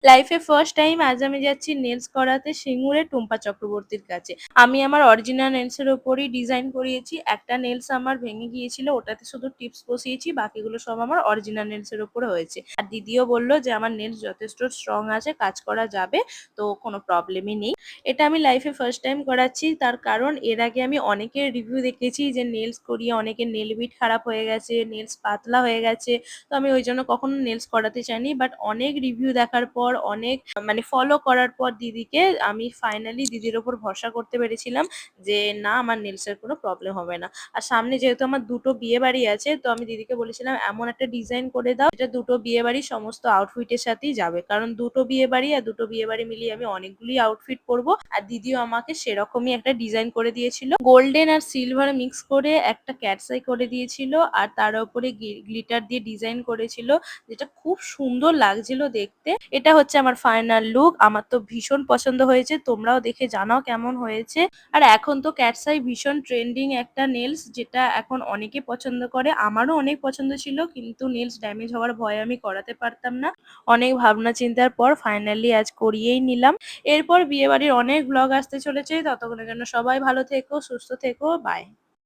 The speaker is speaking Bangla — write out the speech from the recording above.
লাইফে ফার্স্ট টাইম আজ আমি যাচ্ছি নেলস করাতে সিঙ্গুরে টুম্পা চক্রবর্তীর কাছে। আমি আমার অরিজিনাল নেলস এর উপরই ডিজাইন করিয়েছি। একটা নেলস আমার ভেঙে গিয়েছিল, ওটাতে শুধু টিপস বসিয়েছি, বাকিগুলো সব আমার অরিজিনাল নেলস এর উপরে হয়েছে। আর দিদিও বলল যে আমার নেলস যথেষ্ট স্ট্রং আছে, কাজ করা যাবে, তো কোনো প্রবলেমই নেই। এটা আমি লাইফে ফার্স্ট টাইম করাচ্ছি, তার কারণ এর আগে আমি অনেকের রিভিউ দেখেছি যে নেলস করিয়ে অনেকের নেল বিট খারাপ হয়ে গেছে, নেলস পাতলা হয়ে গেছে। তো আমি ওই জন্য কখনো নেলস করাতে চাইনি, বাট অনেক রিভিউ দেখার পর, অনেক মানে ফলো করার পর দিদিকে আমি ফাইনালি দিদির ওপর ভরসা করতে পেরেছিলাম যে না, আমার নেলস এর কোনো প্রবলেম হবে না। আর সামনে যেহেতু আমার দুটো বিয়ে বাড়ি আছে, তো আমি দিদিকে বলেছিলাম এমন একটা ডিজাইন করে দাও যেটা দুটো বিয়ে বাড়ির সমস্ত আউটফিটের সাথেই যাবে, কারণ দুটো বিয়ে বাড়ি আর দুটো বিয়ে বাড়ি মিলিয়ে আমি অনেকগুলি আউটফিট পরবো। আর দিদিও আমাকে সেরকমই একটা ডিজাইন করে দিয়েছিল, গোল্ডেন আর সিলভার মিক্স করে একটা ক্যাটসাই করে দিয়েছিল, আর তার উপরে গ্লিটার দিয়ে ডিজাইন করেছিল, যেটা খুব সুন্দর লাগছিল দেখতে। এটা হচ্ছে আমার ফাইনাল লুক। আমার তো ভীষণ পছন্দ হয়েছে, তোমরাও দেখে জানাও কেমন হয়েছে। আর এখন তো ক্যাটসাই ভীষণ ট্রেন্ডিং একটা নেলস, যেটা এখন অনেকে পছন্দ করে, আমারও অনেক পছন্দ ছিল, কিন্তু নেলস ড্যামেজ হওয়ার ভয়ে আমি করাতে পারতাম না। অনেক ভাবনা চিন্তার পর ফাইনালি আজ করিয়েই নিলাম। এরপর বিয়ে বাড়ির অনেক ব্লগ আসতে চলেছে, ততক্ষণের জন্য সবাই ভালো থেকো, সুস্থ থেকো, বাই।